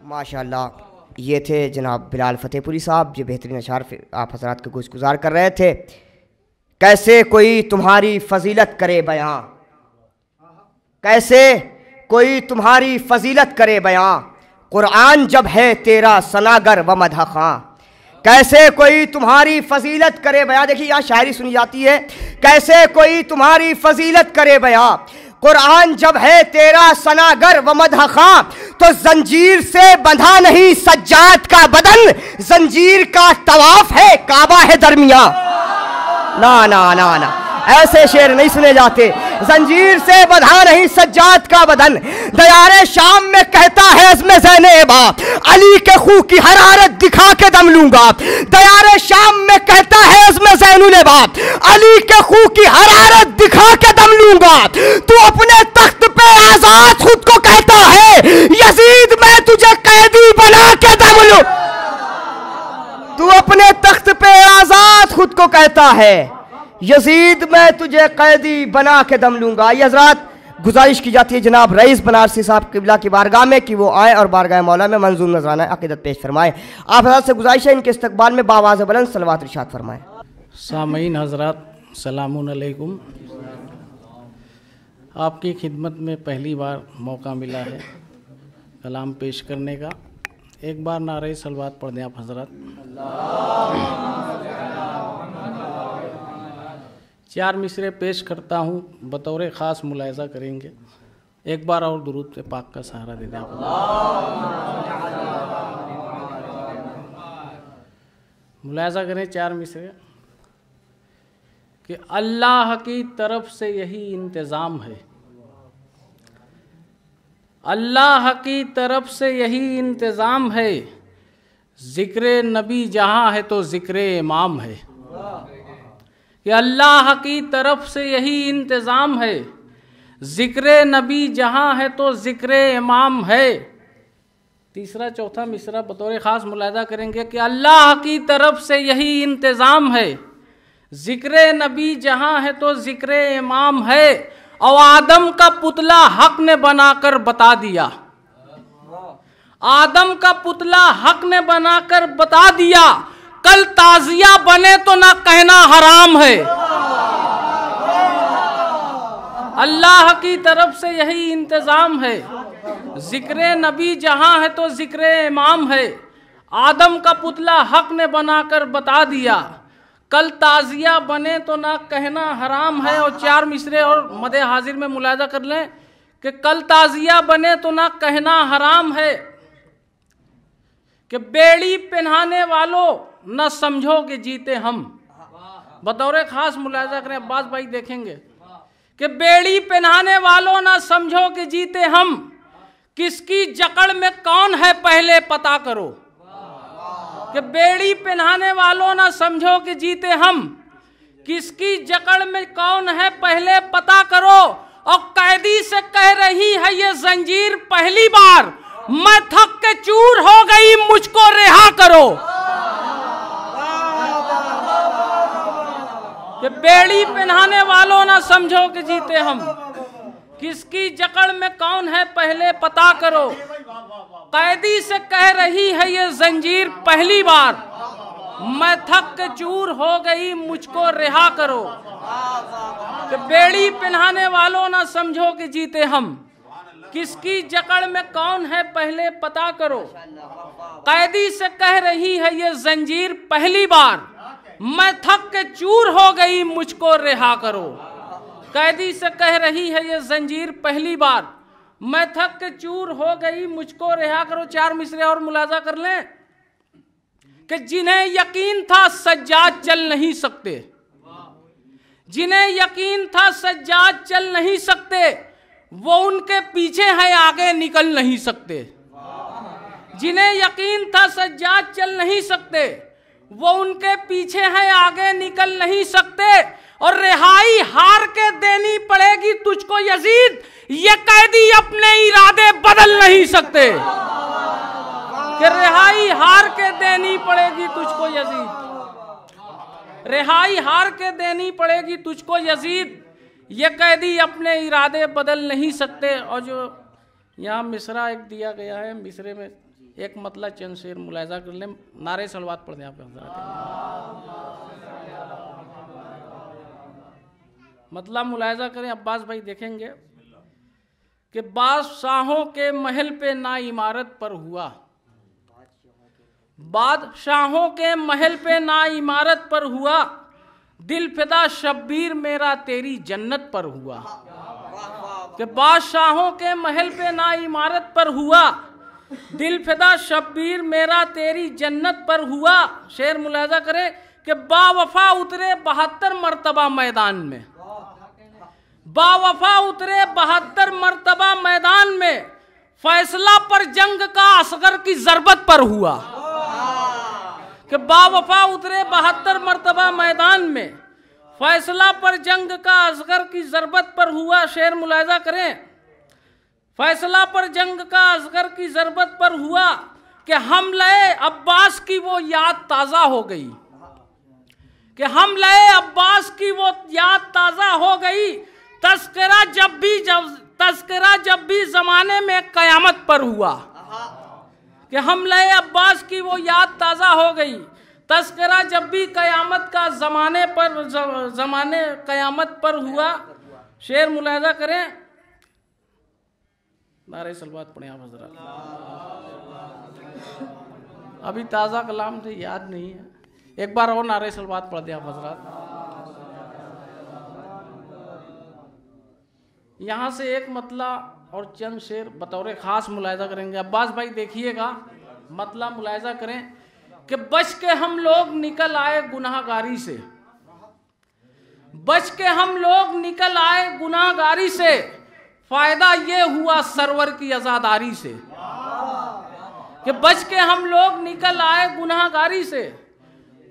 माशाअल्लाह, ये थे जनाब बिलाल फतेहपुरी साहब, ये बेहतरीन अशार आप हजरात के कुछ गुजार कर रहे थे। कैसे कोई तुम्हारी फजीलत करे बयां, कैसे कोई तुम्हारी फजीलत करे बयां, कुरान जब है तेरा सनागर व मदह खां। कैसे कोई तुम्हारी फजीलत करे बयां, देखिए यहाँ शायरी सुनी जाती है। कैसे कोई तुम्हारी फजीलत करे बयां, कुरान जब है तेरा सनागर व मदह खां। तो जंजीर से बंधा नहीं सज्जाद का बदन, जंजीर का तवाफ है काबा है दरमिया। ना ना ना ना, ऐसे शेर नहीं सुने जाते। जंजीर से बंधा नहीं सज्जाद का बदन, दयारे शाम में कहता है अज़्म ज़ैनेबा, अली के खूह की हरारत दिखा के दम लूंगा। दयारे शाम में कहता है अज़्म ज़ैनेबा, अली के खूह की हरारत दिखा के दम लूंगा। तू अपने तख्त पे आजाद खुद को कहता है, यजीद मैं तुझे कैदी बना के दम लूं। तू अपने तख्त पे आजाद खुद को कहता है, यजीद मैं तुझे कैदी बना के दम लूंगा। ये हजरात गुजारिश की जाती है जनाब रईस बनारसी साहब किबला की बारगाह में कि वो आए और बारगाह मौला में मंजूर नजराना अकीदत पेश फरमाए। आप हजरात से गुजारिश है इनके इस्तकबाल में बावाज़ बुलंद सलवात इरशाद फरमाए। सामीन हजरात सलामुन अलैकुम। आपकी खिदमत में पहली बार मौका मिला है कलाम पेश करने का। एक बार नारे सलवात पढ़ दें आप हजरात। चार मिसरे पेश करता हूँ, बतौर ख़ास मुलायजा करेंगे। एक बार और दुरूद पे पाक का सहारा दे दें आप। मुलायजा करें चार मिसरे कि अल्लाह की तरफ से यही इंतज़ाम है, अल्लाह की तरफ से यही इंतज़ाम है। ज़िक्र नबी जहाँ है तो ज़िक्र इमाम है, कि अल्लाह की तरफ से यही इंतज़ाम है। ज़िक्र नबी जहाँ है तो ज़िक्र इमाम है। तीसरा चौथा मिसरा बतौर ख़ास मुलायदा करेंगे कि अल्लाह की तरफ से यही इंतज़ाम है। ज़िक्र नबी जहाँ है तो ज़िक्र इमाम है। और आदम का पुतला हक ने बनाकर बता दिया, आदम का पुतला हक ने बनाकर बता दिया, कल ताजिया बने तो ना कहना हराम है। अल्लाह की तरफ से यही इंतज़ाम है। ज़िक्र नबी जहाँ है तो ज़िक्र इमाम है। आदम का पुतला हक ने बनाकर बता दिया, कल ताजिया बने तो ना कहना हराम है। और चार मिसरे और मदे हाजिर में मुलायजा कर लें कि कल ताजिया बने तो ना कहना हराम है। कि बेड़ी पहनाने वालों न समझो कि जीते हम। बतौर खास मुलायजा करें, अब्बास भाई देखेंगे कि बेड़ी पहनाने वालों न समझो कि जीते हम, किसकी जकड़ में कौन है पहले पता करो। कि बेड़ी पहनाने वालों न समझो कि जीते हम, किसकी जकड़ में कौन है पहले पता करो। और कैदी से कह रही है ये जंजीर पहली बार, मैं थक के चूर हो गई मुझको रिहा करो। कि बेड़ी पहनाने वालों ना समझो कि जीते हम, किसकी जकड़ में कौन है पहले पता करो। कैदी से कह रही है ये जंजीर पहली बार, मैं थक के चूर हो गई मुझको रिहा करो। कि बेड़ी पहनाने वालों ना समझो कि जीते हम, किसकी जकड़ में कौन है पहले पता करो। कैदी से कह रही है ये जंजीर पहली बार, मैं थक के चूर हो गई मुझको रिहा करो। कैदी से कह रही है ये जंजीर पहली बार, मैं थक के चूर हो गई मुझको रिहा करो। चार मिसरे और मुलाजा कर लें कि जिन्हें यकीन था सज्जाद चल नहीं सकते, जिन्हें यकीन था सज्जाद चल नहीं सकते, वो उनके पीछे हैं आगे निकल नहीं सकते। जिन्हें यकीन था सज्जाद चल नहीं सकते, वो उनके पीछे हैं आगे निकल नहीं सकते। और रिहाई हार के देनी पड़ेगी तुझको यजीद, ये कैदी अपने इरादे बदल नहीं सकते। कि रिहाई हार के देनी पड़ेगी तुझको यजीद, रिहाई हार के देनी पड़ेगी तुझको यजीद, ये कैदी अपने इरादे बदल नहीं सकते। और जो यहाँ मिसरा एक दिया गया है, मिसरे में एक मतलब चंद शेर मुलायजा कर लें, नारे सलवात पढ़ दें आप मतलब मुलायजा करें। अब्बास भाई देखेंगे कि बादशाहों के महल पे ना इमारत पर हुआ, बादशाहों के महल पे ना इमारत पर हुआ, दिल फिदा शब्बीर मेरा तेरी जन्नत पर हुआ। कि बादशाहों के महल पे ना इमारत पर हुआ, दिल फिदा शब्बीर मेरा तेरी जन्नत पर हुआ। शेर मुलायजा करे कि बावफा उतरे 72 मर्तबा मैदान में, बावफा उतरे 72 मर्तबा मैदान में, फैसला पर जंग का असगर की जरबत पर हुआ। कि बावफा उतरे 72 मर्तबा मैदान में, फैसला पर जंग का असगर की जरबत पर हुआ। शेर मुलायजा करें, फैसला पर जंग का असगर की जरबत पर हुआ कि हमले अब्बास की वो याद ताजा हो गई, कि हमले अब्बास की वो याद ताजा हो गई। तस्करा जब भी जमाने में कयामत पर हुआ, कि हमले अब्बास की वो याद ताजा हो गई। तस्करा जब भी कयामत का जमाने कयामत पर हुआ। शेर मुलायजा करें, नारे सलवात पढ़े आप हजरात। अभी ताज़ा कलाम से याद नहीं है, एक बार और नारे सलवात पढ़ दें आप हजरात। यहाँ से एक मतला और चंद शेर बतौर खास मुलायजा करेंगे। अब्बास भाई देखिएगा, मतला मुलायजा करें कि बच के हम लोग निकल आए गुनाहगारी से, बच के हम लोग निकल आए गुनाहगारी से, फायदा ये हुआ सरवर की आजादारी से। कि बच के हम लोग निकल आए गुनाहगारी से,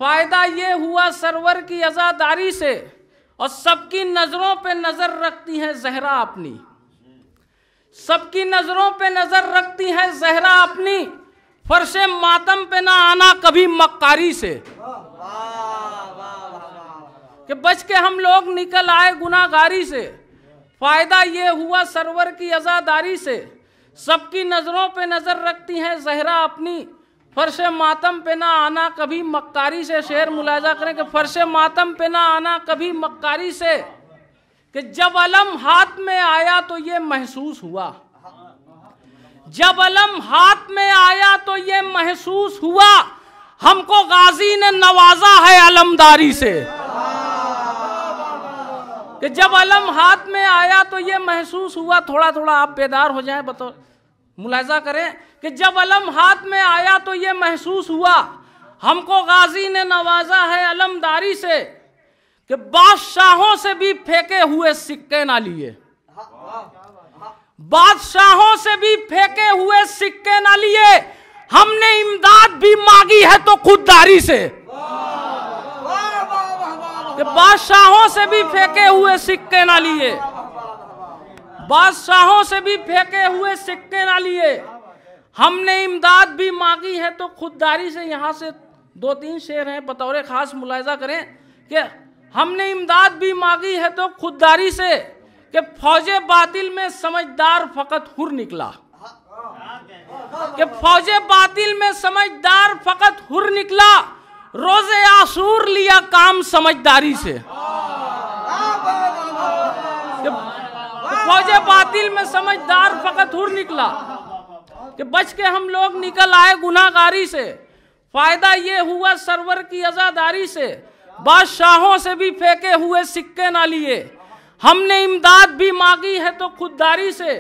फायदा ये हुआ सरवर की आजादारी से। और सबकी नजरों पे नजर रखती है जहरा अपनी, सबकी नजरों पे नजर रखती है जहरा अपनी, फर्शे मातम पे ना आना कभी मक्कारी से। कि बच के हम लोग निकल आए गुनाहगारी से, फायदा ये हुआ सरवर की आजादारी से। सबकी नजरों पे नजर रखती हैं जहरा अपनी, फर्शे मातम पे ना आना कभी मक्कारी से। शेर मुलायजा करें कि फर्शे मातम पे ना आना कभी मक्कारी से। कि जब अलम हाथ में आया तो ये महसूस हुआ, जब अलम हाथ में आया तो ये महसूस हुआ, हमको गाजी ने नवाजा है अलमदारी से। कि जब अलम हाथ में आया तो ये महसूस हुआ, थोड़ा थोड़ा आप बेदार हो जाएं, बतो मुलायजा करें कि जब अलम हाथ में आया तो ये महसूस हुआ, हमको गाजी ने नवाजा है अलमदारी से। कि बादशाहों से भी फेंके हुए सिक्के ना लिए, बादशाहों से भी फेंके हुए सिक्के ना लिए, हमने इमदाद भी मांगी है तो खुददारी से। कि बादशाहों से भी फेंके हुए सिक्के ना लिए, बादशाहों से भी फेंके हुए सिक्के ना लिए, हमने इमदाद भी मांगी है तो खुददारी से। यहाँ से 2-3 शेर हैं, बतौर खास मुलायजा करें कि हमने इमदाद भी मांगी है तो खुददारी से। कि फौजे बातिल में समझदार फकत हुर निकला, कि फौजे बातिल में समझदार फकत हुर निकला, रोजे आसूर लिया काम समझदारी से। फौजे बातिल में समझदार फकत हुर निकला, कि बच के हम लोग निकल आए गुनाहगारी से, फायदा ये हुआ सरवर की आजादारी से। बादशाहों से भी फेंके हुए सिक्के ना लिए, हमने इमदाद भी मांगी है तो खुददारी से।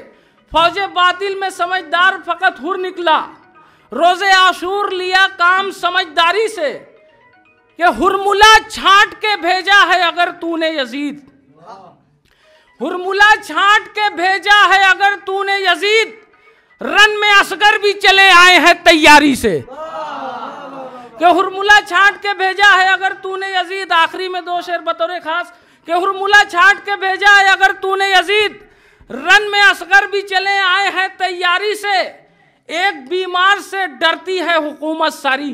फौजे बातिल में समझदार फकत हुर निकला, रोजे आशूर लिया काम समझदारी से। कि हुरमुला छांट के भेजा है अगर तूने यजीद, हुरमुला छांट के भेजा है अगर तूने यजीद, रन में असगर भी चले आए हैं तैयारी से। कि हुरमुला छांट के भेजा है अगर तूने यजीद, आखिरी में 2 शेर बतौर खास। कि हुरमुला छांट के भेजा है अगर तूने यजीद, रन में असगर भी चले आए हैं तैयारी से। एक बीमार से डरती है हुकूमत सारी,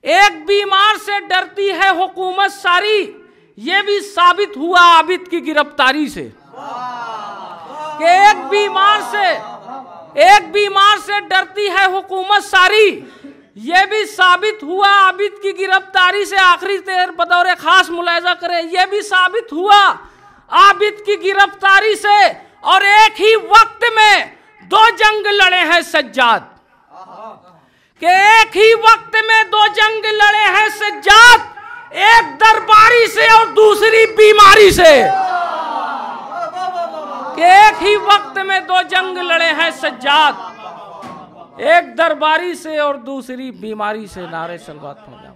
एक बीमार से डरती है हुकूमत सारी, ये भी साबित हुआ आबिद की गिरफ्तारी से। कि एक बीमार से डरती है हुकूमत सारी। ये भी साबित हुआ आबिद की गिरफ्तारी से। आखिरी देर बतौर खास मुलाहिजा करें, यह भी साबित हुआ आबिद की गिरफ्तारी से। और एक ही वक्त में 2 जंग लड़े हैं सज्जाद, कि एक ही वक्त में 2 जंग लड़े हैं सज्जाद, एक दरबारी से और दूसरी बीमारी से। कि एक ही वक्त में 2 जंग लड़े हैं सज्जाद, एक दरबारी से और दूसरी बीमारी से। नारे सलवात पढ़ जाओ।